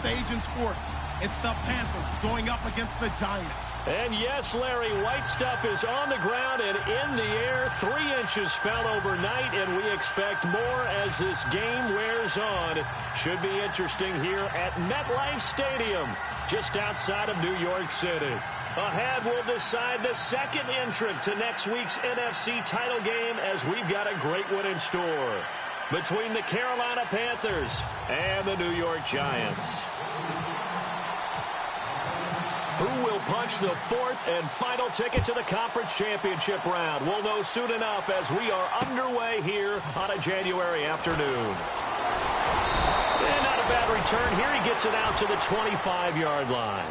stage in sports. It's the Panthers going up against the Giants. And yes, Larry, White Stuff is on the ground and in the air. 3 inches fell overnight, and we expect more as this game wears on. Should be interesting here at MetLife Stadium, just outside of New York City. Ahead, we'll decide the second entrant to next week's NFC title game, as we've got a great one in store between the Carolina Panthers and the New York Giants. Who will punch the 4th and final ticket to the conference championship round? We'll know soon enough as we are underway here on a January afternoon. And not a bad return here. He gets it out to the 25-yard line.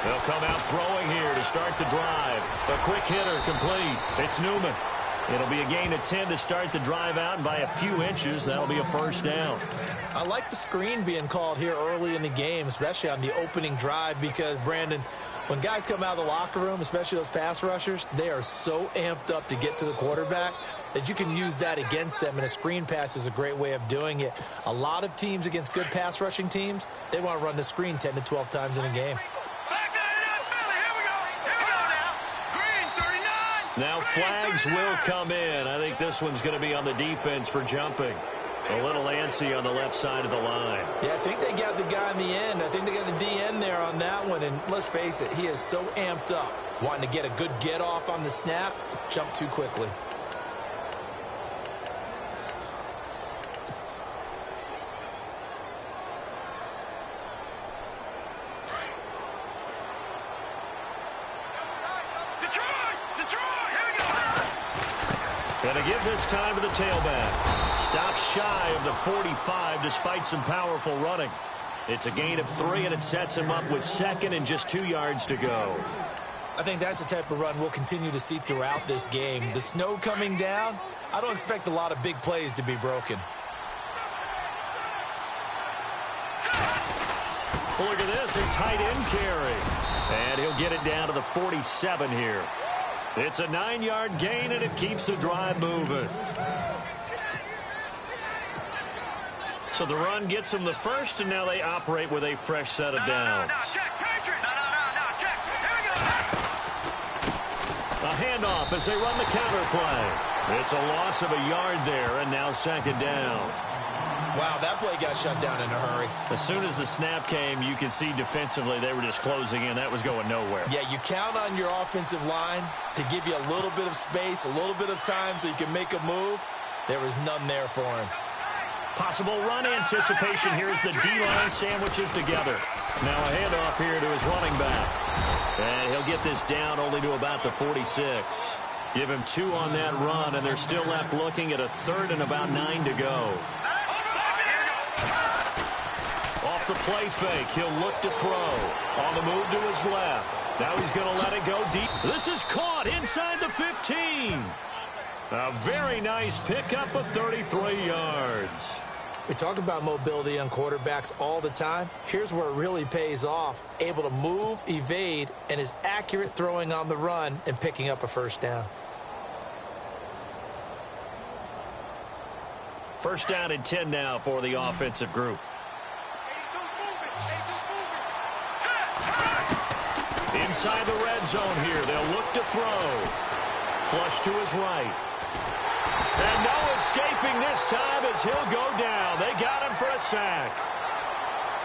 They'll come out throwing here to start the drive. A quick hitter complete. It's Newman. It'll be a gain of 10 to start the drive out, and by a few inches, that'll be a first down. I like the screen being called here early in the game, especially on the opening drive, because, Brandon, when guys come out of the locker room, especially those pass rushers, they are so amped up to get to the quarterback that you can use that against them, and a screen pass is a great way of doing it. A lot of teams against good pass rushing teams, they want to run the screen 10 to 12 times in a game. Now flags will come in. I think this one's going to be on the defense for jumping. A little antsy on the left side of the line. Yeah, I think they got the guy in the end. I think they got the DN there on that one. And let's face it, he is so amped up, wanting to get a good get off on the snap, jump too quickly. And to give this time to the tailback. Stops shy of the 45 despite some powerful running. It's a gain of 3, and it sets him up with second and just 2 yards to go. I think that's the type of run we'll continue to see throughout this game. The snow coming down, I don't expect a lot of big plays to be broken. Well, look at this, a tight end carry. And he'll get it down to the 47 here. It's a 9-yard gain, and it keeps the drive moving. So the run gets them the first, and now they operate with a fresh set of downs. A handoff as they run the counter play. It's a loss of a yard there, and now second down. Wow, that play got shut down in a hurry. As soon as the snap came, you could see defensively they were just closing in. That was going nowhere. Yeah, you count on your offensive line to give you a little bit of space, a little bit of time so you can make a move. There was none there for him. Possible run anticipation here as the D-line sandwiches together. Now a handoff here to his running back. And he'll get this down only to about the 46. Give him 2 on that run, and they're still left looking at a 3rd and about 9 to go. Off the play fake, he'll look to throw. On the move to his left. Now he's going to let it go deep. This is caught inside the 15. A very nice pickup of 33 yards. We talk about mobility on quarterbacks all the time. Here's where it really pays off. Able to move, evade, and is accurate throwing on the run and picking up a first down. First down and 10 now for the offensive group. Inside the red zone here, they'll look to throw. Flush to his right. And no escaping this time as he'll go down. They got him for a sack.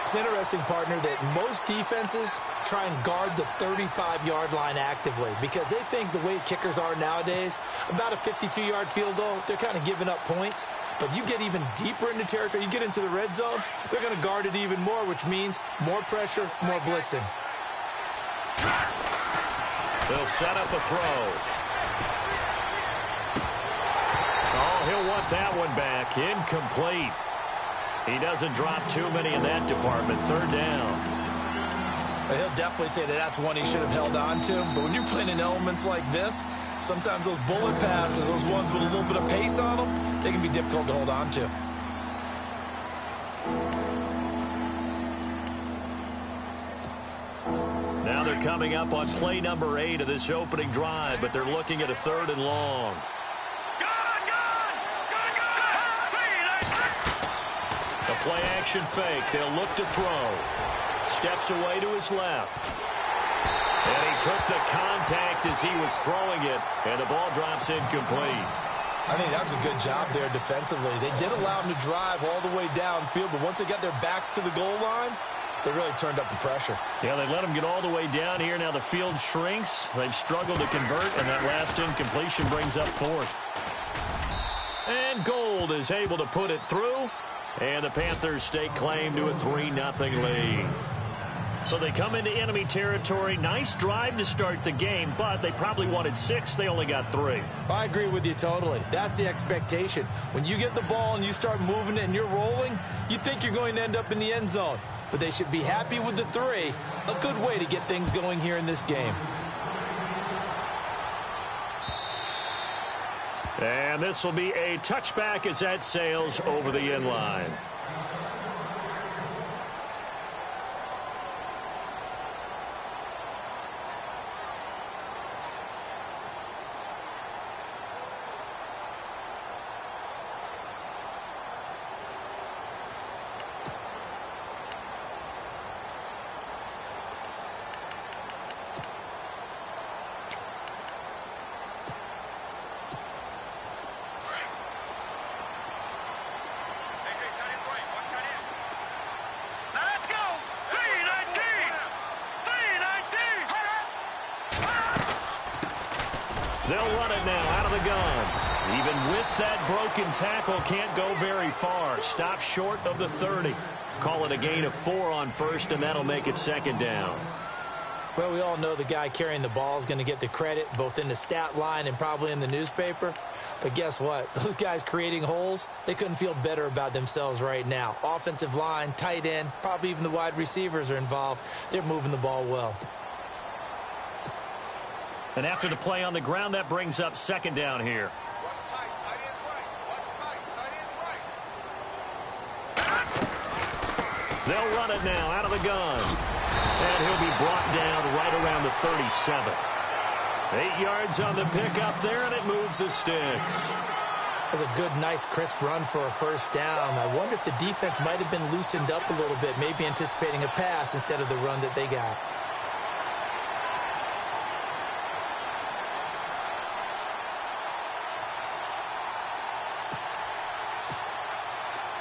It's interesting, partner, that most defenses try and guard the 35-yard line actively because they think the way kickers are nowadays, about a 52-yard field goal, they're kind of giving up points. But you get even deeper into territory, you get into the red zone, they're going to guard it even more, which means more pressure, more blitzing. They'll set up a throw. Oh, he'll want that one back. Incomplete. He doesn't drop too many in that department. Third down. He'll definitely say that that's one he should have held on to. But when you're playing in elements like this, sometimes those bullet passes, those ones with a little bit of pace on them, they can be difficult to hold on to. Now they're coming up on play number 8 of this opening drive, but they're looking at a 3rd and long. A play-action fake. They'll look to throw. Steps away to his left. And he took the contact as he was throwing it, and the ball drops incomplete. I think that was a good job there defensively. They did allow him to drive all the way downfield, but once they got their backs to the goal line, they really turned up the pressure. Yeah, they let him get all the way down here. Now the field shrinks. They've struggled to convert, and that last incompletion brings up 4th. And Gold is able to put it through. And the Panthers stake claim to a 3-0 lead. So they come into enemy territory. Nice drive to start the game, but they probably wanted 6. They only got 3. I agree with you totally. That's the expectation. When you get the ball and you start moving it and you're rolling, you think you're going to end up in the end zone. But they should be happy with the 3. A good way to get things going here in this game. And this will be a touchback as that sails over the end line. They'll run it now out of the gun. Even with that broken tackle, can't go very far. Stop short of the 30. Call it a gain of 4 on first, and that'll make it 2nd down. Well, we all know the guy carrying the ball is going to get the credit, both in the stat line and probably in the newspaper. But guess what? Those guys creating holes, they couldn't feel better about themselves right now. Offensive line, tight end, probably even the wide receivers are involved. They're moving the ball well. And after the play on the ground, that brings up 2nd down here. Watch tight, tight end's right. Watch tight, tight end's right. They'll run it now out of the gun. And he'll be brought down right around the 37. 8 yards on the pickup there, and it moves the sticks. That's a good, nice, crisp run for a 1st down. I wonder if the defense might have been loosened up a little bit, maybe anticipating a pass instead of the run that they got.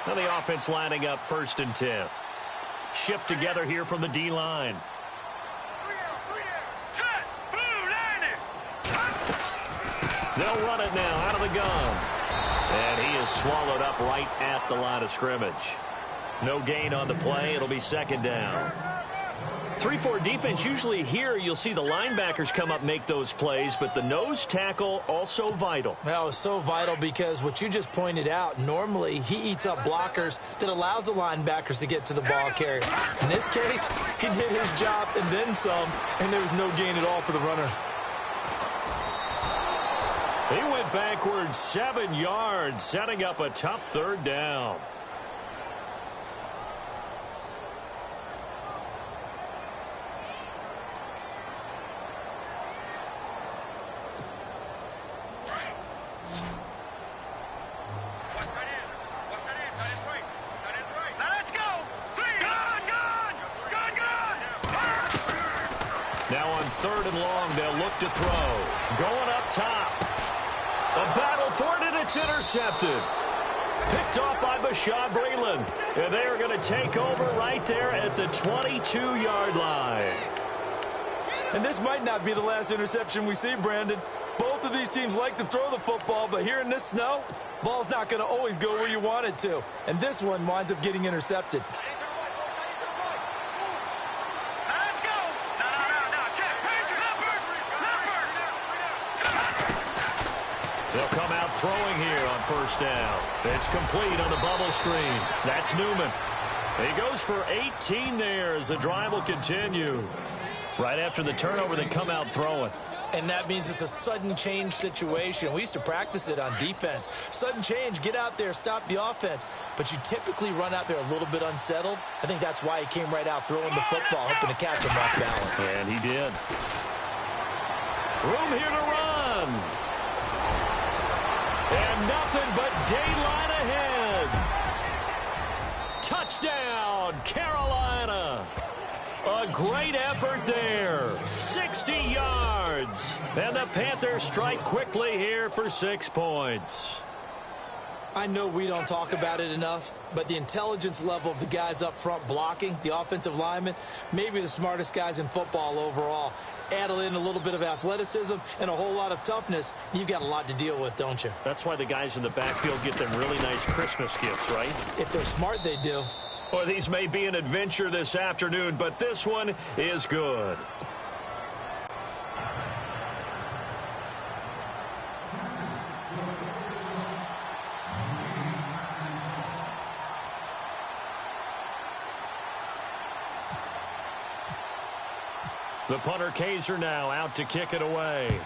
Now the offense lining up 1st and 10. Shift together here from the D-line. They'll run it now out of the gun. And he is swallowed up right at the line of scrimmage. No gain on the play. It'll be 2nd down. 3-4 defense, usually here you'll see the linebackers come up, make those plays, but the nose tackle also vital. Well, it's so vital because what you just pointed out, normally he eats up blockers that allows the linebackers to get to the ball carrier. In this case, he did his job and then some, and there was no gain at all for the runner. He went backwards 7 yards, setting up a tough 3rd down. 3rd and long. They'll look to throw. Going up top. A battle for it, and it's intercepted. Picked off by Bashaud Breeland. And they are going to take over right there at the 22-yard line. And this might not be the last interception we see, Brandon. Both of these teams like to throw the football, but here in this snow, ball's not going to always go where you want it to. And this one winds up getting intercepted. They'll come out throwing here on 1st down. It's complete on the bubble screen. That's Newman. He goes for 18 there as the drive will continue. Right after the turnover, they come out throwing. And that means it's a sudden change situation. We used to practice it on defense. Sudden change, get out there, stop the offense. But you typically run out there a little bit unsettled. I think that's why he came right out throwing the football, hoping to catch him off balance. And he did. Room here to run. And nothing but daylight ahead. Touchdown, Carolina. A great effort there. 60 yards. And the Panthers strike quickly here for 6 points. I know we don't talk about it enough, but the intelligence level of the guys up front blocking, the offensive linemen, maybe the smartest guys in football overall. Add in a little bit of athleticism and a whole lot of toughness, you've got a lot to deal with, don't you? That's why the guys in the backfield get them really nice Christmas gifts, right? If they're smart, they do. Well, these may be an adventure this afternoon, but this one is good. The punter Kaiser now out to kick it away.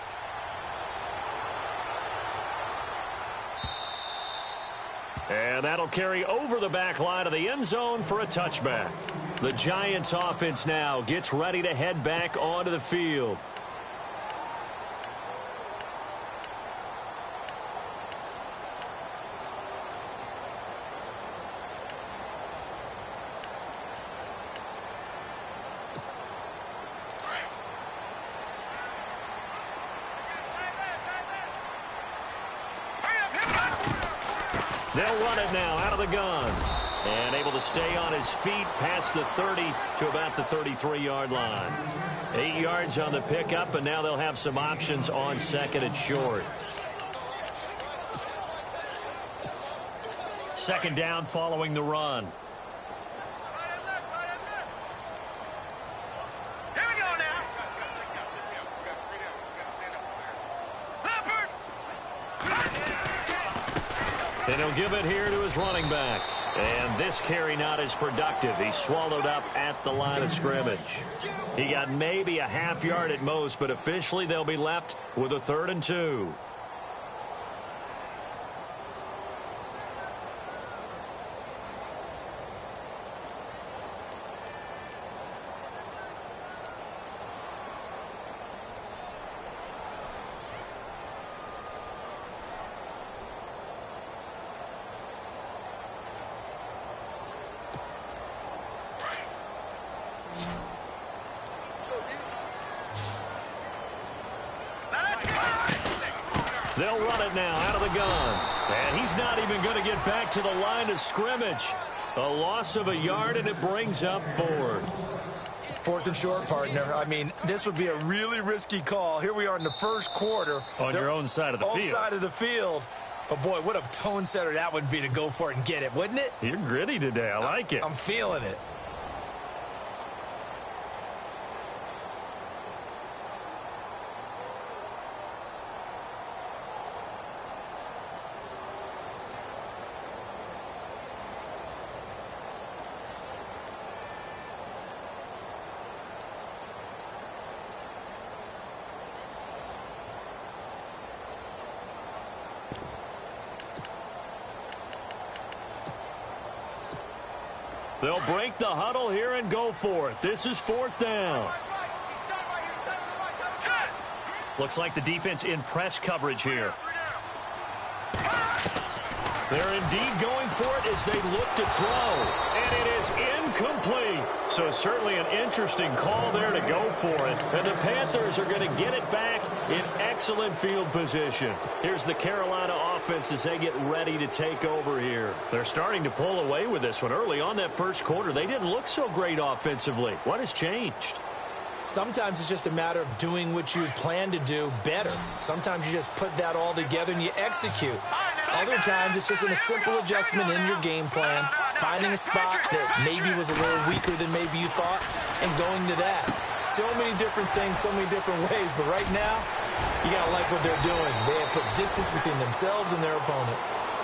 And that'll carry over the back line of the end zone for a touchback. The Giants offense now gets ready to head back onto the field. They'll run it now out of the gun. And able to stay on his feet past the 30 to about the 33-yard line. 8 yards on the pickup, and now they'll have some options on 2nd and short. 2nd down following the run. And he'll give it here to his running back. And this carry not as productive. He's swallowed up at the line of scrimmage. He got maybe a half yard at most, but officially they'll be left with a 3rd and 2. They'll run it now out of the gun. And he's not even going to get back to the line of scrimmage. A loss of a yard, and it brings up 4th. 4th and short, partner. I mean, this would be a really risky call. Here we are in the 1st quarter. On your own side of the field. Own side of the field. But, boy, what a tone setter that would be to go for it and get it, wouldn't it? You're gritty today. I like it. I'm feeling it. They'll break the huddle here and go for it. This is 4th down. Looks like the defense in press coverage here. They're indeed going for it as they look to throw. And it is incomplete. So certainly an interesting call there to go for it. And the Panthers are going to get it back in excellent field position. Here's the Carolina offense as they get ready to take over here. They're starting to pull away with this one. Early on that first quarter, they didn't look so great offensively. What has changed? Sometimes it's just a matter of doing what you plan to do better. Sometimes you just put that all together and you execute. Other times it's just a simple adjustment in your game plan, finding a spot that maybe was a little weaker than maybe you thought, and going to that. So many different things, so many different ways, but right now, you got to like what they're doing. They have put distance between themselves and their opponent.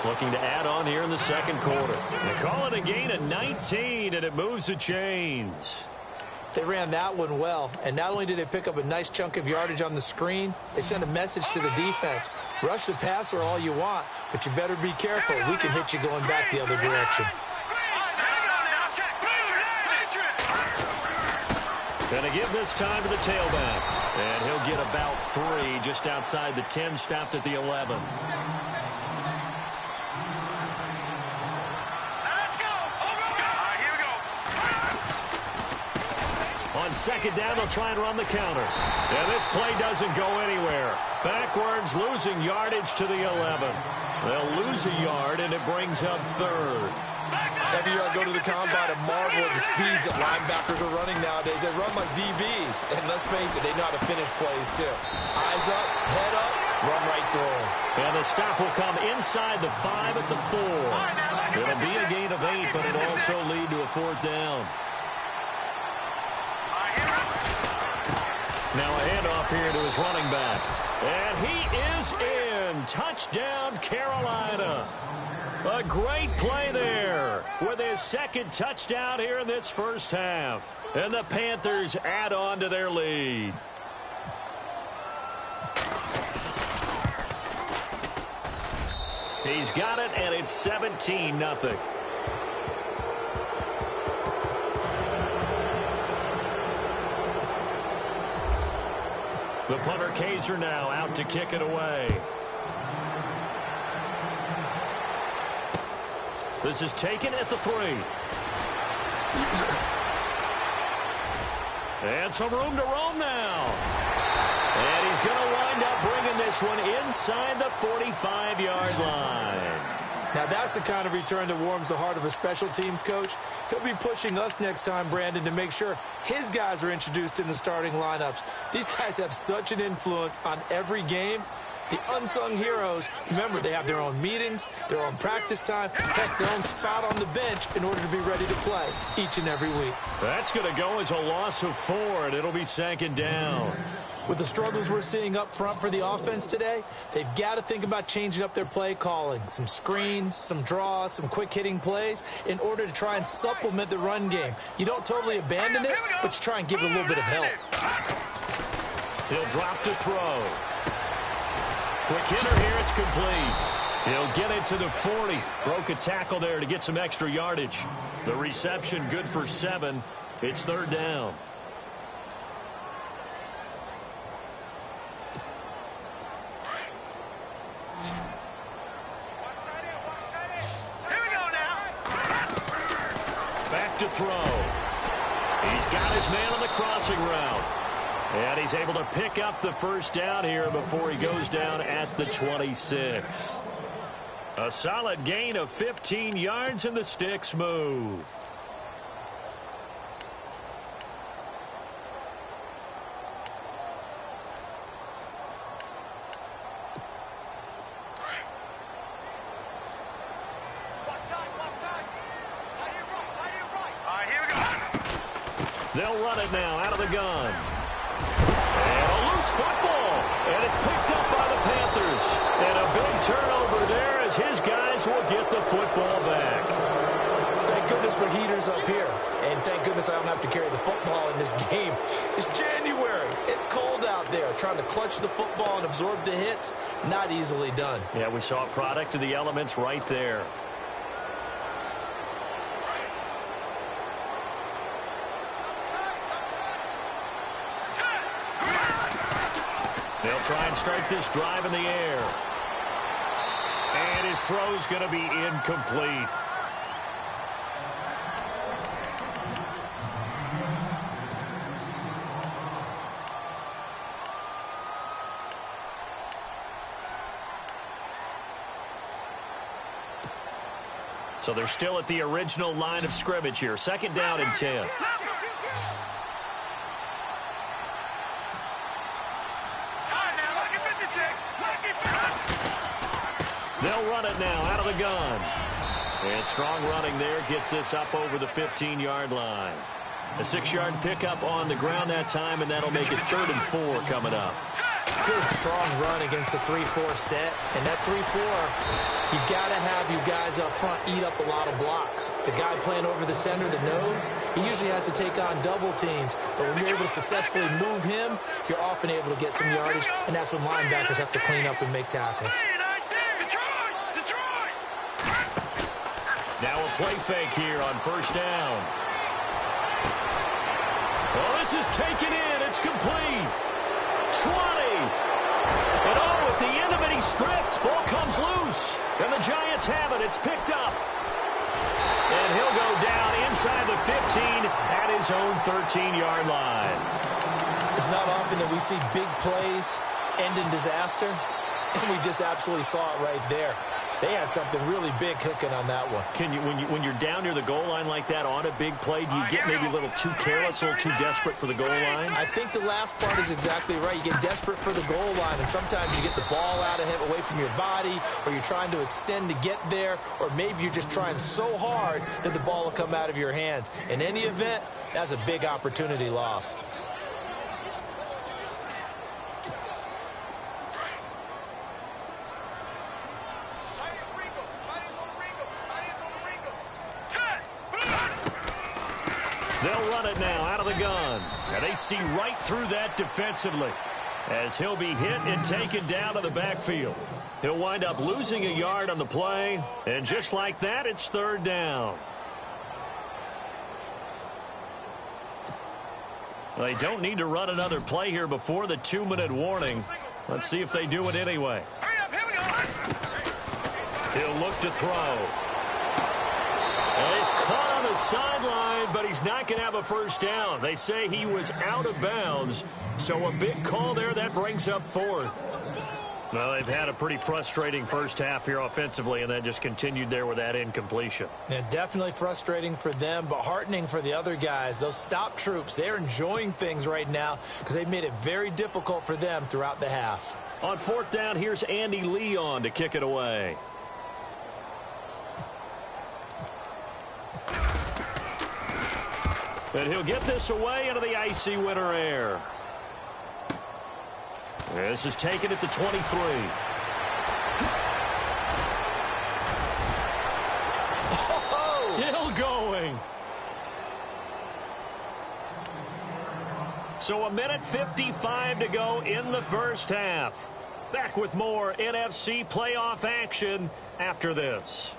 Looking to add on here in the second quarter. They call it a gain of 19, and it moves the chains. They ran that one well, and not only did they pick up a nice chunk of yardage on the screen, they sent a message to the defense. Rush the passer all you want, but you better be careful. We can hit you going back the other direction. Going to give this time to the tailback. And he'll get about 3 just outside the 10, stopped at the 11. On second down, they'll try and run the counter. And this play doesn't go anywhere. Backwards, losing yardage to the 11. They'll lose a yard, and it brings up 3rd. Every year I go to the combine and marvel at the speeds that linebackers are running nowadays. They run like DBs. And let's face it, they know how to finish plays, too. Eyes up, head up, run right through them. And the stop will come inside the 5 at the 4. It'll be a gain of 8, but it'll also lead to a 4th down. Now a handoff here to his running back. And he is in. Touchdown, Carolina. A great play there with his second touchdown here in this first half. And the Panthers add on to their lead. He's got it, and it's 17-0. The punter Kaiser now out to kick it away. This is taken at the 3. And some room to roam now. And he's going to wind up bringing this one inside the 45-yard line. Now, that's the kind of return that warms the heart of a special teams coach. He'll be pushing us next time, Brandon, to make sure his guys are introduced in the starting lineups. These guys have such an influence on every game. The unsung heroes, remember, they have their own meetings, their own practice time, heck, their own spot on the bench in order to be ready to play each and every week. That's going to go as a loss of 4, and it'll be second down. With the struggles we're seeing up front for the offense today, they've got to think about changing up their play calling. Some screens, some draws, some quick-hitting plays in order to try and supplement the run game. You don't totally abandon it, but you try and give it a little bit of help. He'll drop to throw. Quick hitter here, it's complete. He'll get it to the 40. Broke a tackle there to get some extra yardage. The reception good for 7. It's 3rd down. Back to throw. He's got his man on the crossing route. And he's able to pick up the first down here before he goes down at the 26. A solid gain of 15 yards, and the sticks move. They'll run it now out of the gun. And a loose football. And it's picked up by the Panthers. And a big turnover there as his guys will get the football back. Thank goodness for heaters up here. And thank goodness I don't have to carry the football in this game. It's January. It's cold out there. Trying to clutch the football and absorb the hits, not easily done. Yeah, we saw a product of the elements right there. They'll try and start this drive in the air. And And his throw's going to be incomplete. So they're still at the original line of scrimmage here. 2nd down and 10. They'll run it now out of the gun. And strong running there gets this up over the 15-yard line. A 6-yard pickup on the ground that time, and that'll make it 3rd and 4 coming up. Good strong run against the 3-4 set. And that 3-4, you got to have you guys up front eat up a lot of blocks. The guy playing over the center, the nose, he usually has to take on double teams. But when you're able to successfully move him, you're often able to get some yardage, and that's when linebackers have to clean up and make tackles. Now a play fake here on 1st down. Oh, this is taken in. It's complete. 20. And oh, at the end of it, he's stripped. Ball comes loose. And the Giants have it. It's picked up. And he'll go down inside the 15 at his own 13-yard line. It's not often that we see big plays end in disaster. And we just absolutely saw it right there. They had something really big cooking on that one. Can you, when you're down near the goal line like that on a big play, do you get maybe a little too careless, a little too desperate for the goal line? I think the last part is exactly right. You get desperate for the goal line, and sometimes you get the ball out of it, away from your body, or you're trying to extend to get there, or maybe you're just trying so hard that the ball will come out of your hands. In any event, that's a big opportunity lost. They'll run it now out of the gun. And they see right through that defensively as he'll be hit and taken down to the backfield. He'll wind up losing a yard on the play. And just like that, it's 3rd down. Well, they don't need to run another play here before the 2-minute warning. Let's see if they do it anyway. He'll look to throw. Well, he's caught on the sideline, but he's not going to have a 1st down. They say he was out of bounds, so a big call there. That brings up 4th. Well, they've had a pretty frustrating first half here offensively, and then just continued there with that incompletion. Yeah, definitely frustrating for them, but heartening for the other guys. Those stop troops, they're enjoying things right now because they've made it very difficult for them throughout the half. On 4th down, here's Andy Leon to kick it away. And he'll get this away into the icy winter air. This is taken at the 23. Oh! Still going. So 1:55 to go in the first half. Back with more NFC playoff action after this.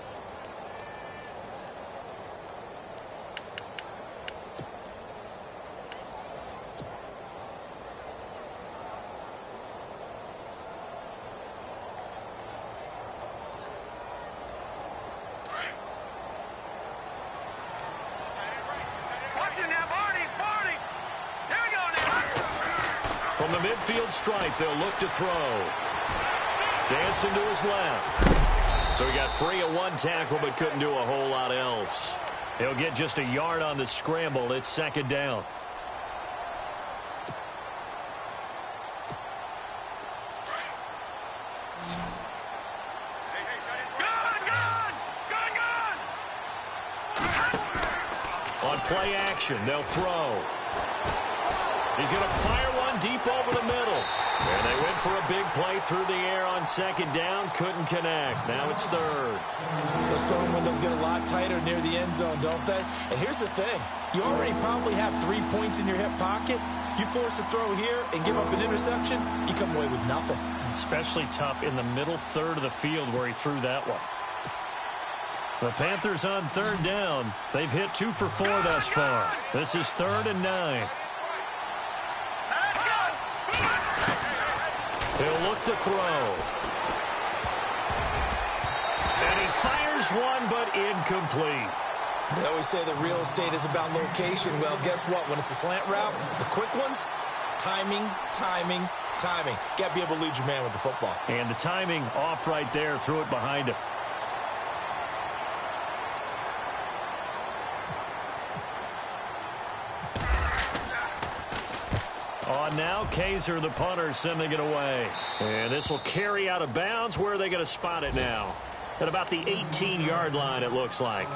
From the midfield stripe, they'll look to throw. Dancing to his left. So he got free of one tackle, but couldn't do a whole lot else. He'll get just a yard on the scramble. It's 2nd down. On play action, they'll throw. He's going to fire one deep over the middle. And they went for a big play through the air on 2nd down. Couldn't connect. Now it's 3rd. Those throwing windows get a lot tighter near the end zone, don't they? And here's the thing. You already probably have 3 points in your hip pocket. You force a throw here and give up an interception, you come away with nothing. Especially tough in the middle 3rd of the field where he threw that one. The Panthers on 3rd down. They've hit 2 for 4 thus far. This is 3rd and 9. He'll look to throw. Fires one, but incomplete. They always say that real estate is about location. Well, guess what? When it's a slant route, the quick ones, timing, timing, timing. Got to be able to lead your man with the football. And the timing off right there. Threw it behind him. On now, Kaiser, the punter, sending it away. And this will carry out of bounds. Where are they going to spot it now? At about the 18-yard line, it looks like.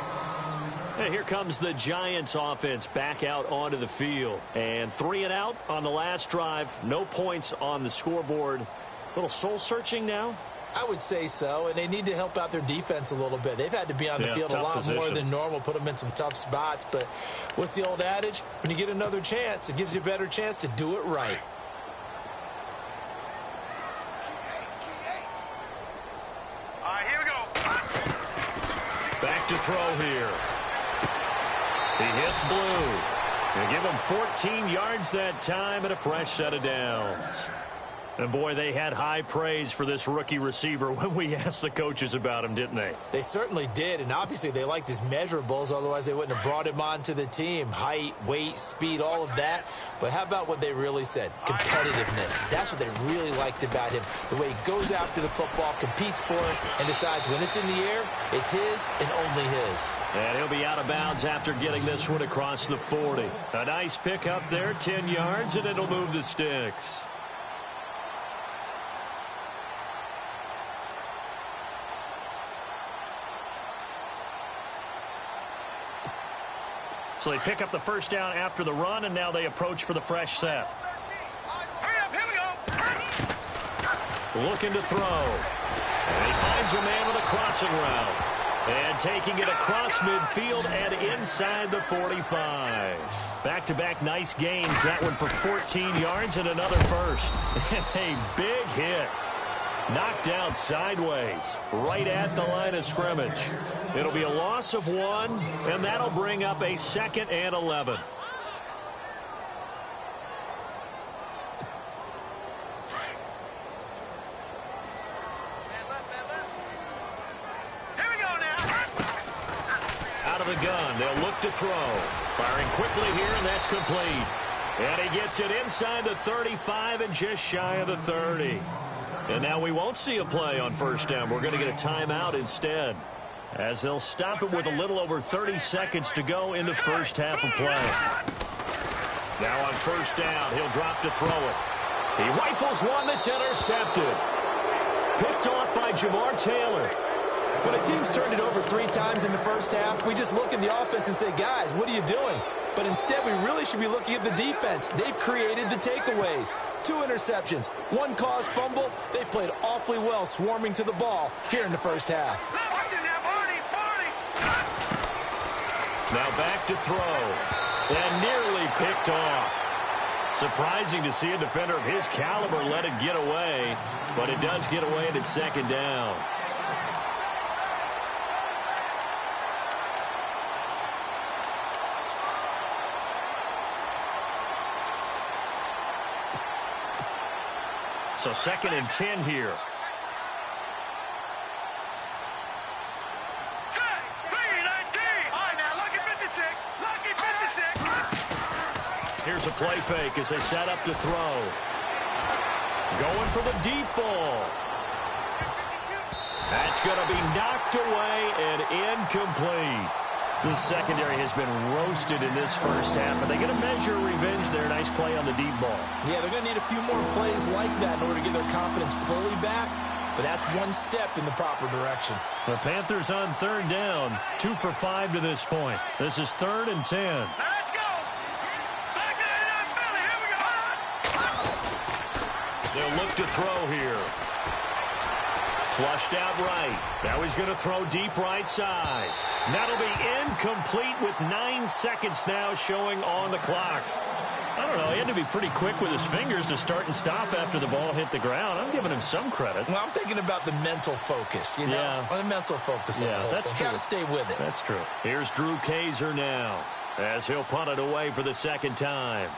And here comes the Giants offense back out onto the field. And 3 and out on the last drive. No points on the scoreboard. A little soul-searching now? I would say so, and they need to help out their defense a little bit. They've had to be on the field a lot more than normal, put them in some tough spots. But what's the old adage? When you get another chance, it gives you a better chance to do it right. All right, here we go. Back to throw here. He hits Blue. They give him 14 yards that time and a fresh set of downs. And, boy, they had high praise for this rookie receiver when we asked the coaches about him, didn't they? They certainly did, and obviously they liked his measurables. Otherwise, they wouldn't have brought him onto the team. Height, weight, speed, all of that. But how about what they really said? Competitiveness. That's what they really liked about him. The way he goes after the football, competes for it, and decides when it's in the air, it's his and only his. And he'll be out of bounds after getting this one across the 40. A nice pick up there, 10 yards, and it'll move the sticks. So they pick up the first down after the run, and now they approach for the fresh set. Hurry up, here we go. Looking to throw. And he finds a man with a crossing route. And taking it across midfield and inside the 45. Back-to-back nice gains. That one for 14 yards and another first. A big hit. Knocked down sideways, right at the line of scrimmage. It'll be a loss of 1, and that'll bring up a 2nd and 11. Here we go now. Out of the gun, they'll look to throw. Firing quickly here, and that's complete. And he gets it inside the 35 and just shy of the 30. And now we won't see a play on first down. We're going to get a timeout instead, as they'll stop it with a little over 30 seconds to go in the first half of play. Now on first down, he'll drop to throw it. He rifles one that's intercepted. Picked off by Jamar Taylor. When a team's turned it over 3 times in the first half, we just look at the offense and say, guys, what are you doing? But instead, we really should be looking at the defense. They've created the takeaways. 2 interceptions, 1 caused fumble. They played awfully well swarming to the ball here in the first half. Now back to throw. And nearly picked off. Surprising to see a defender of his caliber let it get away. But it does get away and it's 2nd down. So 2nd and 10 here. Here's a play fake as they set up to throw. Going for the deep ball. That's going to be knocked away and incomplete. The secondary has been roasted in this first half, but they get a measure of revenge there. Nice play on the deep ball. Yeah, they're going to need a few more plays like that in order to get their confidence fully back, but that's one step in the proper direction. The Panthers on 3rd down, 2 for 5 to this point. This is 3rd and 10. Let's go. Back to the Philly. Here we go. They'll look to throw here. Flushed out right. Now he's going to throw deep right side. That'll be incomplete with 9 seconds now showing on the clock. I don't know. He had to be pretty quick with his fingers to start and stop after the ball hit the ground. I'm giving him some credit. Well, I'm thinking about the mental focus, you know? Yeah. The mental focus. Yeah, that's true. Got to stay with it. That's true. Here's Drew Kaiser now as he'll punt it away for the 2nd time.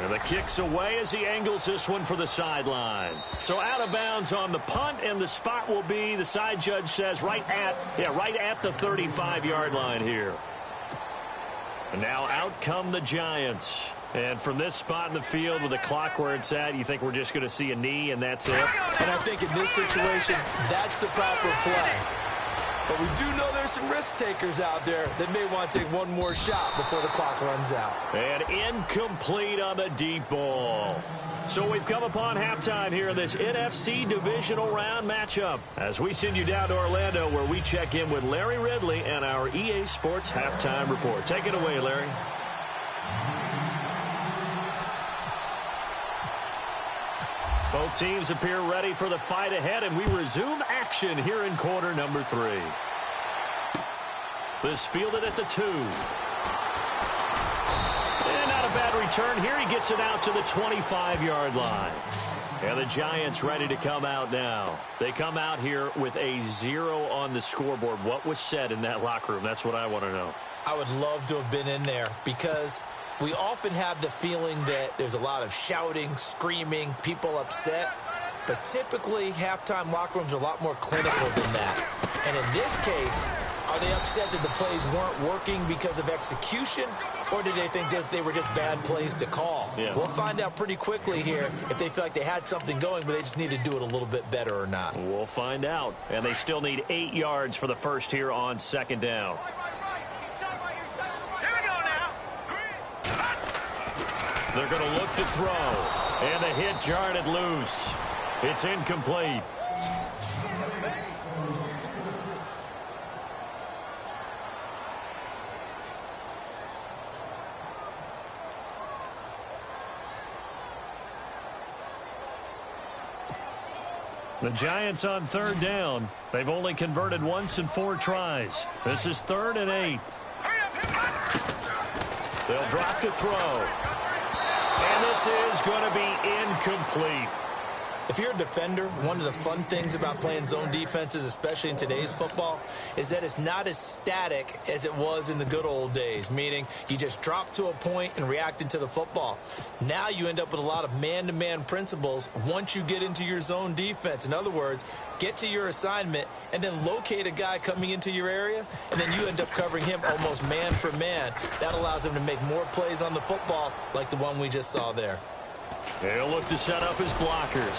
And the kick's away as he angles this one for the sideline. So out of bounds on the punt, and the spot will be, the side judge says, right at the 35-yard line here. And now out come the Giants. And from this spot in the field with the clock where it's at, you think we're just going to see a knee and that's it? And I think in this situation, that's the proper play. But we do know there's some risk takers out there that may want to take one more shot before the clock runs out. And incomplete on the deep ball. So we've come upon halftime here in this NFC divisional round matchup as we send you down to Orlando where we check in with Larry Ridley and our EA Sports halftime report. Take it away, Larry. Both teams appear ready for the fight ahead, and we resume action here in quarter number 3. This fielded at the 2. And not a bad return here. He gets it out to the 25-yard line. And the Giants ready to come out now. They come out here with a 0 on the scoreboard. What was said in that locker room? That's what I want to know. I would love to have been in there because we often have the feeling that there's a lot of shouting, screaming, people upset. But typically, halftime locker rooms are a lot more clinical than that. And in this case, are they upset that the plays weren't working because of execution? Or did they think they were just bad plays to call? Yeah. We'll find out pretty quickly here if they feel like they had something going, but they just need to do it a little bit better or not. We'll find out. And they still need 8 yards for the first here on second down. They're going to look to throw. And the hit jarred it loose. It's incomplete. The Giants on third down. They've only converted once in 4 tries. This is 3rd and 8. They'll drop to throw. And this is going to be incomplete. If you're a defender, one of the fun things about playing zone defenses, especially in today's football, is that it's not as static as it was in the good old days, meaning you just dropped to a point and reacted to the football. Now you end up with a lot of man-to-man principles once you get into your zone defense. In other words, get to your assignment and then locate a guy coming into your area, and then you end up covering him almost man for man. That allows him to make more plays on the football like the one we just saw there. He'll look to set up his blockers.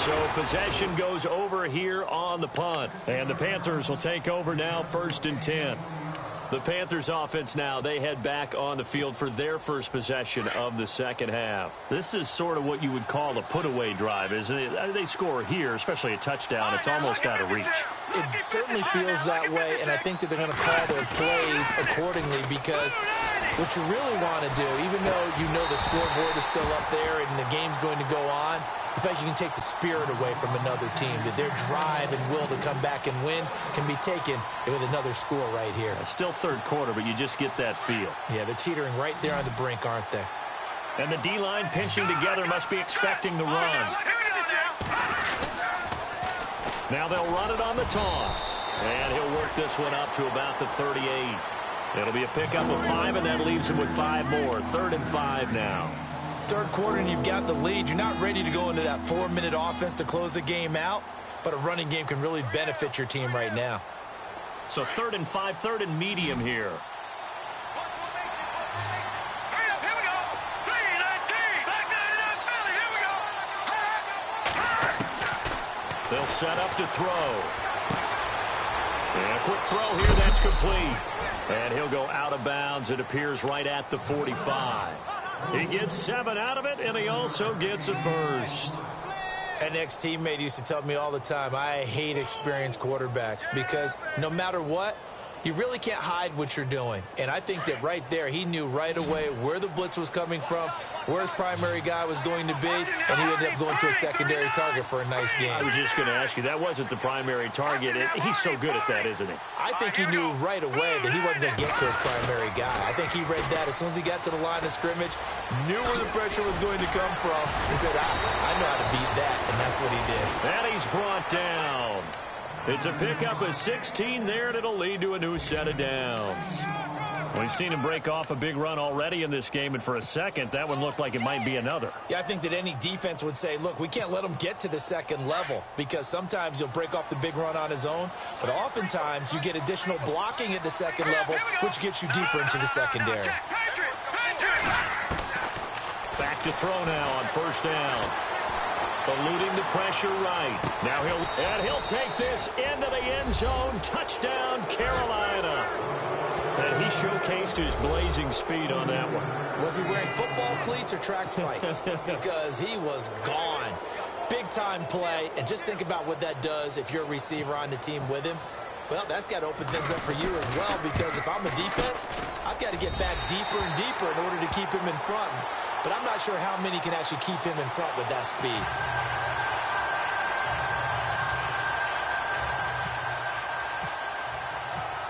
So possession goes over here on the punt. And the Panthers will take over now, 1st and 10. The Panthers offense now, they head back on the field for their first possession of the second half. This is sort of what you would call a put-away drive, isn't it? They score here, especially a touchdown. It's almost out of reach. It certainly feels that way, and I think that they're going to call their plays accordingly because what you really want to do, even though you know the scoreboard is still up there and the game's going to go on, I think you can take the spirit away from another team, that their drive and will to come back and win can be taken with another score right here. It's still third quarter, but you just get that feel. Yeah, they're teetering right there on the brink, aren't they? And the D-line pinching together must be expecting the run. Now they'll run it on the toss. And he'll work this one up to about the 38. It'll be a pickup of 5, and that leaves him with 5 more. 3rd and 5 now. Third quarter and you've got the lead. You're not ready to go into that 4-minute offense to close the game out, but a running game can really benefit your team right now. So 3rd and 5, 3rd and medium here. They'll set up to throw. And a quick throw here, that's complete. And he'll go out of bounds. It appears right at the 45. He gets 7 out of it, and he also gets a first. An ex-teammate used to tell me all the time, I hate experienced quarterbacks because no matter what, you really can't hide what you're doing. And I think that right there, he knew right away where the blitz was coming from, where his primary guy was going to be, and he ended up going to a secondary target for a nice game. I was just going to ask you, that wasn't the primary target. He's so good at that, isn't he? I think he knew right away that he wasn't going to get to his primary guy. I think he read that as soon as he got to the line of scrimmage, knew where the pressure was going to come from, and said, I know how to beat that, and that's what he did. And he's brought down. It's a pickup of 16 there, and it'll lead to a new set of downs. We've seen him break off a big run already in this game, and for a second, that one looked like it might be another. Yeah, I think that any defense would say, look, we can't let him get to the second level because sometimes he'll break off the big run on his own, but oftentimes you get additional blocking at the second level, which gets you deeper into the secondary. Back to throw now on first down. Eluding the pressure right. Now he'll take this into the end zone. Touchdown, Carolina. And he showcased his blazing speed on that one. Was he wearing football cleats or track spikes? Because he was gone. Big-time play. And just think about what that does if you're a receiver on the team with him. Well, that's got to open things up for you as well, because if I'm a defense, I've got to get back deeper and deeper in order to keep him in front. But I'm not sure how many can actually keep him in front with that speed.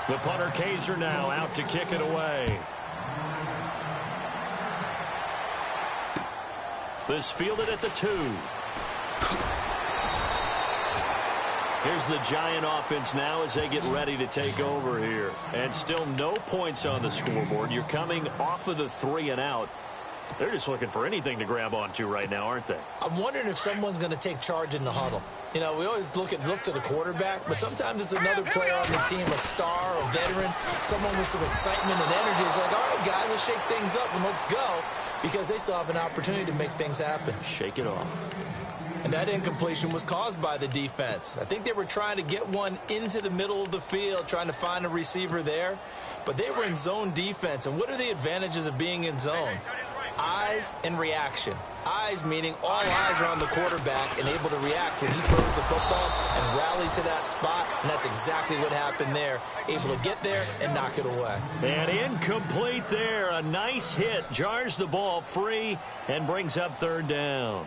The punter Kaiser now out to kick it away. This fielded at the 2. Here's the Giant offense now as they get ready to take over here. And still no points on the scoreboard. You're coming off of the 3 and out. They're just looking for anything to grab onto right now, aren't they? I'm wondering if someone's going to take charge in the huddle. You know, we always look to the quarterback, but sometimes it's another player on the team, a star, a veteran, someone with some excitement and energy. It's like, all right, guys, let's shake things up and let's go, because they still have an opportunity to make things happen. Shake it off. And that incompletion was caused by the defense. I think they were trying to get one into the middle of the field, trying to find a receiver there, but they were in zone defense. And what are the advantages of being in zone? Eyes and reaction. Eyes meaning all eyes are on the quarterback and able to react when he throws the football and rally to that spot, and that's exactly what happened there. Able to get there and knock it away. And incomplete there. A nice hit. Jars the ball free and brings up third down.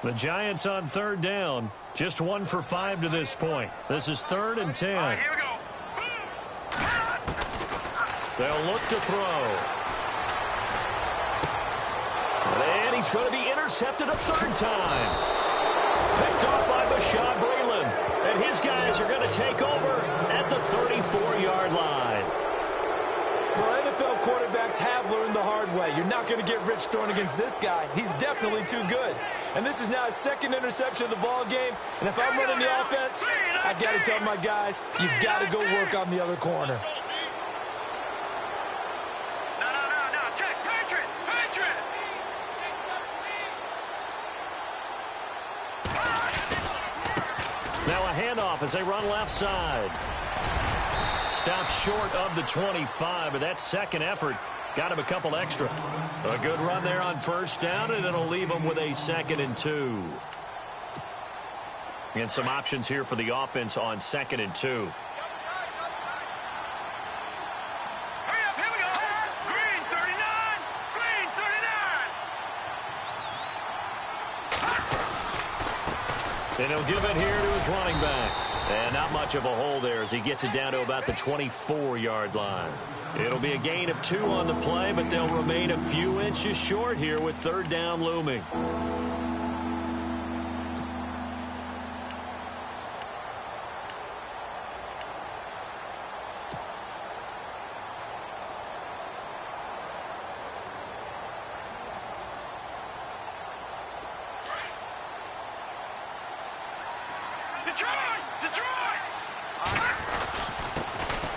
The Giants on third down. Just 1 for 5 to this point. This is 3rd and 10. All right, here we go. They'll look to throw. And he's going to be intercepted a 3rd time. Picked off by Bashaud Breeland. And his guys are going to take over at the 34-yard line. Well, NFL quarterbacks have learned the hard way. You're not going to get rich throwing against this guy. He's definitely too good. And this is now his 2nd interception of the ball game. And if I'm running the offense, I've got to tell my guys, you've got to go work on the other corner. Now a handoff as they run left side. Stops short of the 25, but that second effort got him a couple extra. A good run there on first down, and it'll leave him with a 2nd and 2. And some options here for the offense on 2nd and 2. Hurry up, here we go. Green 39, green 39. And he'll give it here to his running back. And not much of a hole there as he gets it down to about the 24-yard line. It'll be a gain of 2 on the play, but they'll remain a few inches short here with 3rd down looming.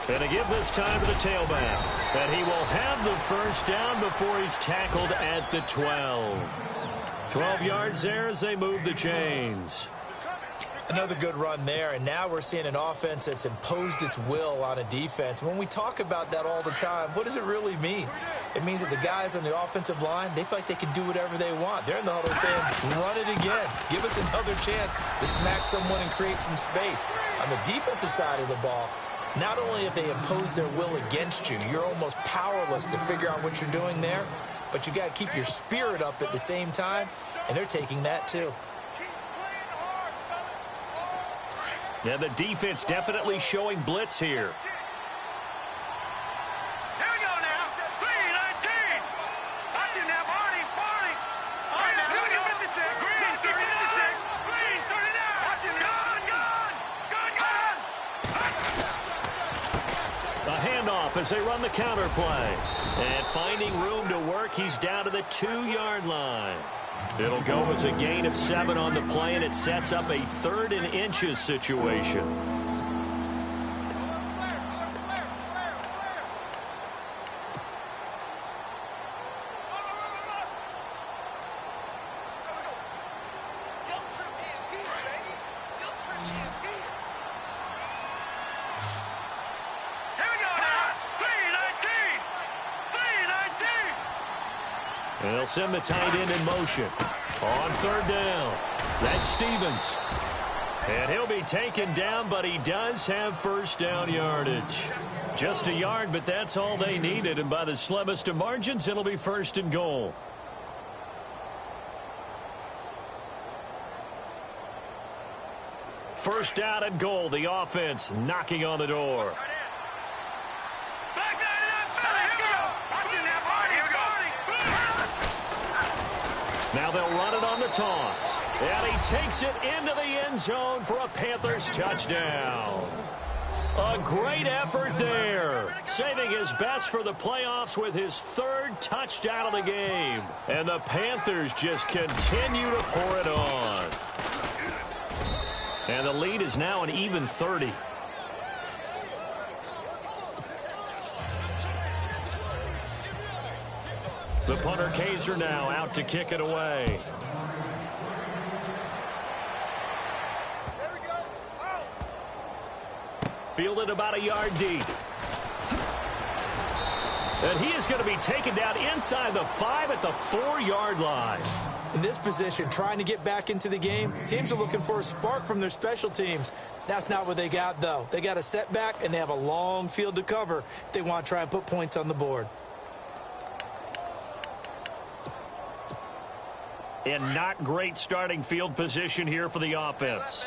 And a give this time to the tailback. And he will have the first down before he's tackled at the 12. 12 yards there as they move the chains. Another good run there, and now we're seeing an offense that's imposed its will on a defense. When we talk about that all the time, what does it really mean? It means that the guys on the offensive line, they feel like they can do whatever they want. They're in the huddle saying, run it again. Give us another chance to smack someone and create some space. On the defensive side of the ball, not only have they imposed their will against you, you're almost powerless to figure out what you're doing there, but you got to keep your spirit up at the same time, and they're taking that too. Yeah, the defense definitely showing blitz here. Here we go now. Green 19. Watch him now, Barney. All right, now, here we go. Green 36. Green 39. Watch him. Gun. A A handoff as they run the counter play. And finding room to work, he's down to the 2-yard line. It'll go as a gain of 7 on the play, and it sets up a 3rd and inches situation. They'll send the tight end in motion. On 3rd down, that's Stevens. And he'll be taken down, but he does have 1st down yardage. Just a yard, but that's all they needed. And by the slimmest of margins, it'll be 1st and goal. First down and goal, the offense knocking on the door. Now they'll run it on the toss. And he takes it into the end zone for a Panthers touchdown. A great effort there. Saving his best for the playoffs with his 3rd touchdown of the game. And the Panthers just continue to pour it on. And the lead is now an even 30. The punter Kaiser now out to kick it away. Fielded about a yard deep. And he is going to be taken down inside the 5 at the 4-yard line. In this position, trying to get back into the game, teams are looking for a spark from their special teams. That's not what they got, though. They got a setback, and they have a long field to cover if they want to try and put points on the board. And not great starting field position here for the offense.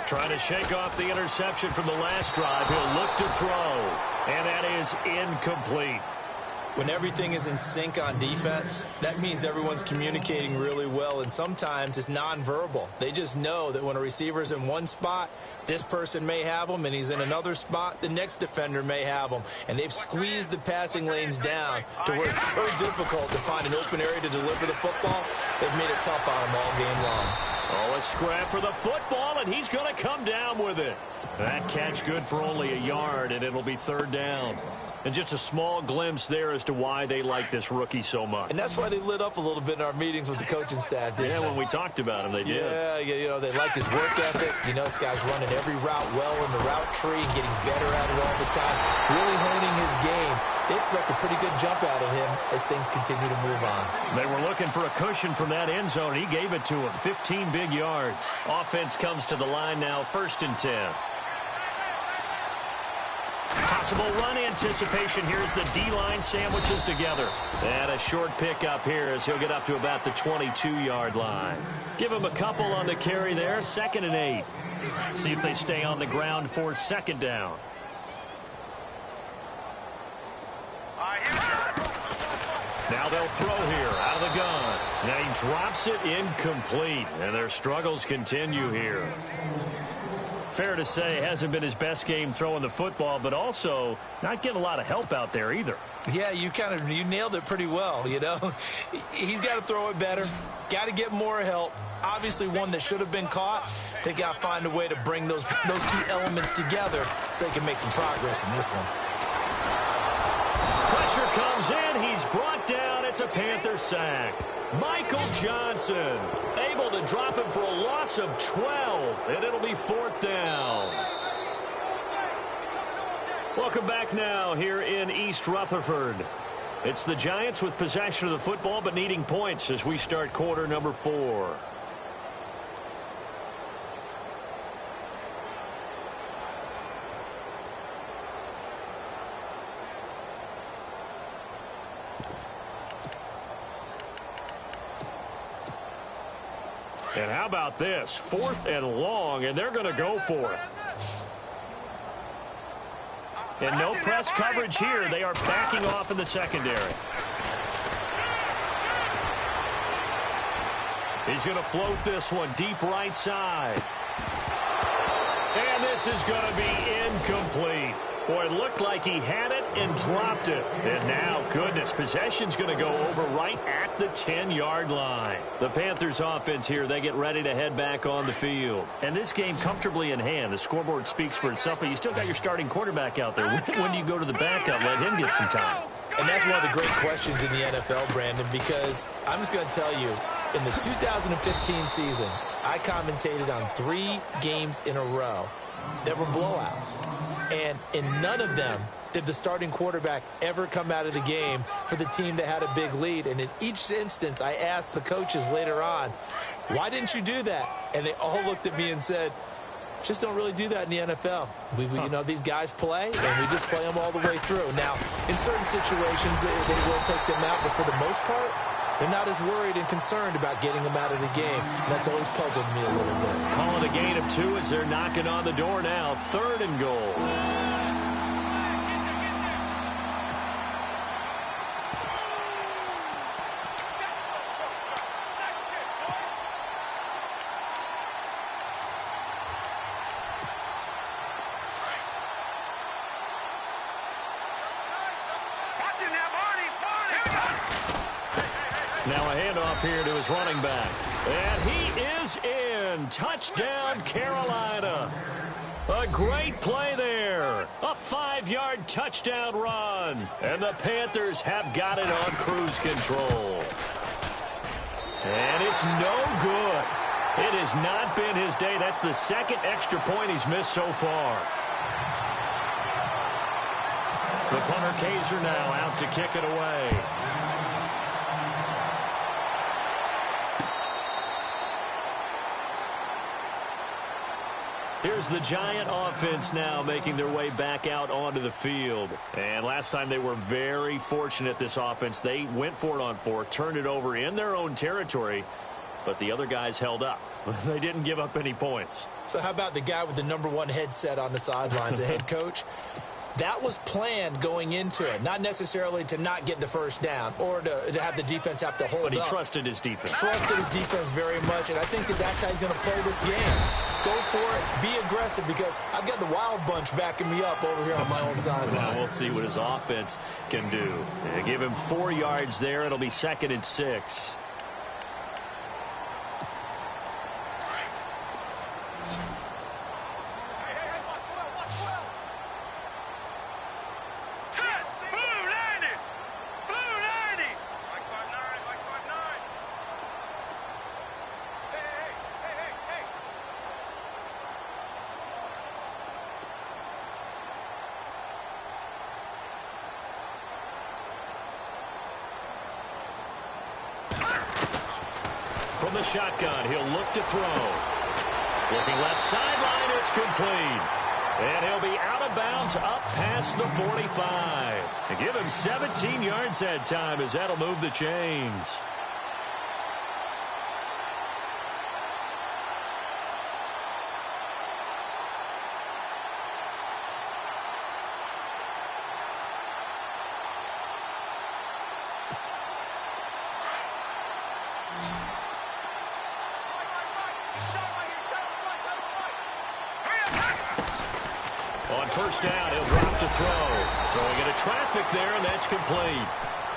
Trying to shake off the interception from the last drive. He'll look to throw. And that is incomplete. When everything is in sync on defense, that means everyone's communicating really well, and sometimes it's nonverbal. They just know that when a receiver's in one spot, this person may have him, and he's in another spot, the next defender may have him. And they've squeezed the passing lanes down to where it's so difficult to find an open area to deliver the football. They've made it tough on him all game long. Oh, a scrap for the football, and he's going to come down with it. That catch good for only a yard, and it'll be 3rd down. And just a small glimpse there as to why they like this rookie so much. And that's why they lit up a little bit in our meetings with the coaching staff. Yeah, when we talked about him, they did. Yeah, you know, they like his work ethic. You know, this guy's running every route well in the route tree and getting better at it all the time, really honing his game. They expect a pretty good jump out of him as things continue to move on. They were looking for a cushion from that end zone. He gave it to him, 15 big yards. Offense comes to the line now, 1st and 10. Possible run anticipation here as the D-line sandwiches together. And a short pickup here as he'll get up to about the 22-yard line. Give him a couple on the carry there, 2nd and 8. See if they stay on the ground for 2nd down. Now they'll throw here out of the gun. Now he drops it incomplete, and their struggles continue here. Fair to say, hasn't been his best game throwing the football, but also not getting a lot of help out there either. Yeah, you nailed it pretty well, you know. He's got to throw it better, got to get more help. Obviously one that should have been caught. They got to find a way to bring those two elements together so they can make some progress in this one. Pressure comes in. He's brought down. It's a Panther sack. Michael Johnson able to drop him for a loss of 12, and it'll be 4th down. Welcome back now here in East Rutherford. It's the Giants with possession of the football but needing points as we start quarter number 4. And how about this? 4th and long, and they're going to go for it. And no press coverage here. They are backing off in the secondary. He's going to float this one deep right side. this is going to be incomplete. Boy, it looked like he had it and dropped it. And now, goodness, possession's going to go over right at the 10-yard line. The Panthers offense here, they get ready to head back on the field. And this game comfortably in hand. The scoreboard speaks for itself, but you still got your starting quarterback out there. When do you go to the backup? Let him get some time. And that's one of the great questions in the NFL, Brandon, because I'm just going to tell you, in the 2015 season, I commentated on 3 games in a row that were blowouts. And in none of them did the starting quarterback ever come out of the game for the team that had a big lead. And in each instance, I asked the coaches later on, why didn't you do that? And they all looked at me and said, just don't really do that in the NFL. You know, these guys play, and we just play them all the way through. Now, in certain situations, they will take them out, but for the most part, they're not as worried and concerned about getting them out of the game. And that's always puzzled me a little bit. Calling a gain of 2 as they're knocking on the door now. 3rd and goal. Now a handoff here to his running back. And he is in. Touchdown, Carolina. A great play there. A 5-yard touchdown run. And the Panthers have got it on cruise control. And it's no good. It has not been his day. That's the 2nd extra point he's missed so far. The punter Kaiser now out to kick it away. Here's the Giant offense now making their way back out onto the field. And last time they were very fortunate, this offense. They went for it on 4, turned it over in their own territory, but the other guys held up. They didn't give up any points. So how about the guy with the #1 headset on the sidelines, the head coach? That was planned going into it, not necessarily to not get the first down or to have the defense have to hold up. But he trusted his defense. Trusted his defense very much, and I think that's how he's going to play this game. Go for it, be aggressive, because I've got the wild bunch backing me up over here on my own sideline. Now we'll see what his offense can do. They give him 4 yards there. It'll be 2nd and 6. From the shotgun, he'll look to throw. Looking left sideline, it's complete. And he'll be out of bounds up past the 45. And give him 17 yards that time, as that'll move the chains. On first down, he'll drop to throw. Throwing into traffic there, and that's complete.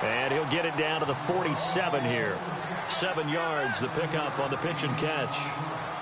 And he'll get it down to the 47 here. 7 yards, the pickup on the pitch and catch.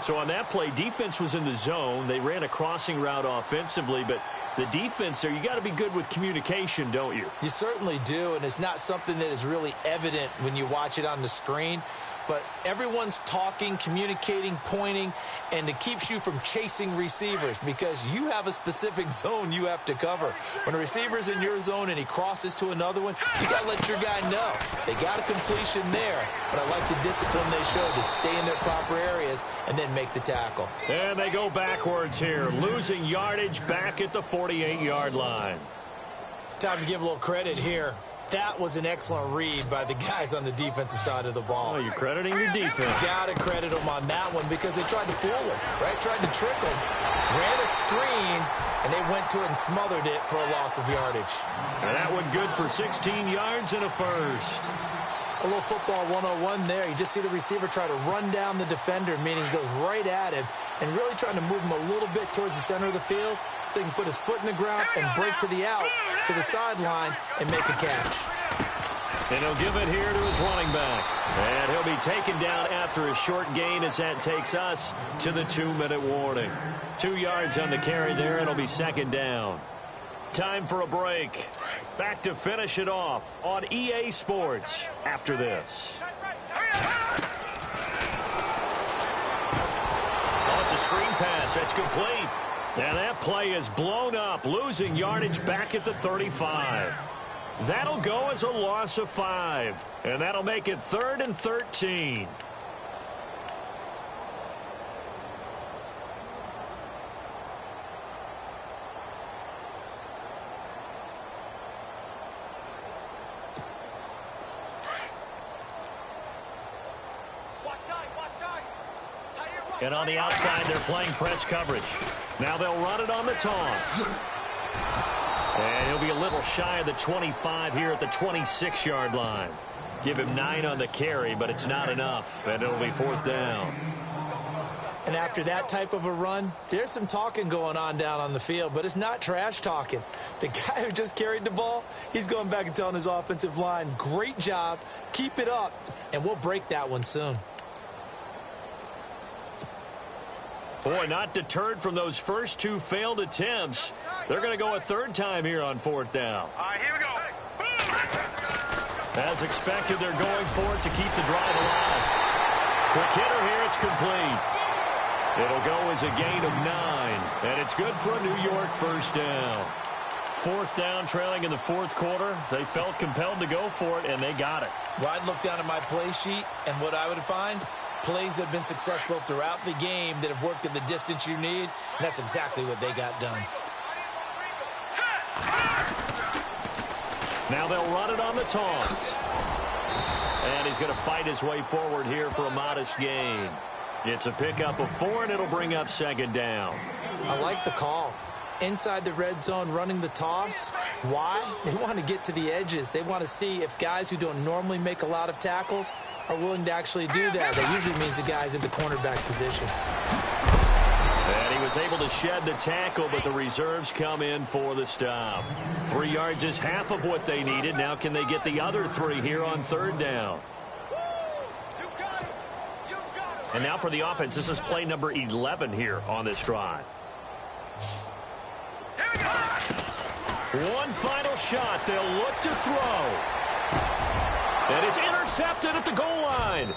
So on that play, defense was in the zone. They ran a crossing route offensively, but the defense there, you got to be good with communication, don't you? You certainly do, and it's not something that is really evident when you watch it on the screen. But everyone's talking, communicating, pointing, and it keeps you from chasing receivers because you have a specific zone you have to cover. When a receiver's in your zone and he crosses to another one, you got to let your guy know. They got a completion there, but I like the discipline they showed to stay in their proper areas and then make the tackle. And they go backwards here, losing yardage back at the 48-yard line. Time to give a little credit here. That was an excellent read by the guys on the defensive side of the ball. Oh, you're crediting your defense. Got to credit them on that one because they tried to fool him, right? Tried to trick him. Ran a screen, and they went to it and smothered it for a loss of yardage. And that one good for 16 yards and a first. A little football 101 there. You just see the receiver try to run down the defender, meaning he goes right at him and really trying to move him a little bit towards the center of the field so he can put his foot in the ground and break to the out, to the sideline, and make a catch. And he'll give it here to his running back. And he'll be taken down after a short gain as that takes us to the 2-minute warning. 2 yards on the carry there. It'll be second down. Time for a break. Back to finish it off on EA Sports after this. Oh, it's a screen pass. That's complete. And that play is blown up, losing yardage back at the 35. That'll go as a loss of 5. And that'll make it 3rd and 13. And on the outside, they're playing press coverage. Now they'll run it on the toss. And he'll be a little shy of the 25 here at the 26-yard line. Give him 9 on the carry, but it's not enough, and it'll be 4th down. And after that type of a run, there's some talking going on down on the field, but it's not trash talking. The guy who just carried the ball, he's going back and telling his offensive line, great job, keep it up, and we'll break that one soon. Boy, not deterred from those first 2 failed attempts. They're going to go a 3rd time here on 4th down. All right, here we go. As expected, they're going for it to keep the drive alive. Quick hitter here, it's complete. It'll go as a gain of 9, and it's good for a New York 1st down. 4th down, trailing in the 4th quarter. They felt compelled to go for it, and they got it. Well, I'd look down at my play sheet, and what I would find, plays that have been successful throughout the game that have worked at the distance you need, and that's exactly what they got done. Now they'll run it on the toss. And he's going to fight his way forward here for a modest gain. It's a pickup of 4, and it'll bring up 2nd down. I like the call. Inside the red zone running the toss. Why? They want to get to the edges. They want to see if guys who don't normally make a lot of tackles are willing to actually do that. That usually means the guy's in the cornerback position. And he was able to shed the tackle, but the reserves come in for the stop. 3 yards is half of what they needed. Now can they get the other 3 here on 3rd down? And now for the offense, this is play number 11 here on this drive. One final shot. They'll look to throw. And it's intercepted at the goal line.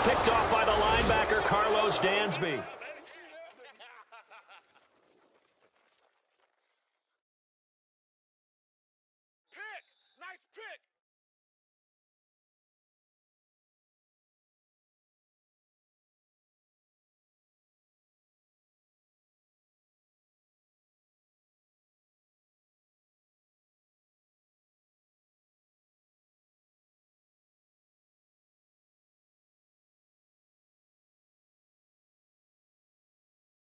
Picked off by the linebacker, Carlos Dansby.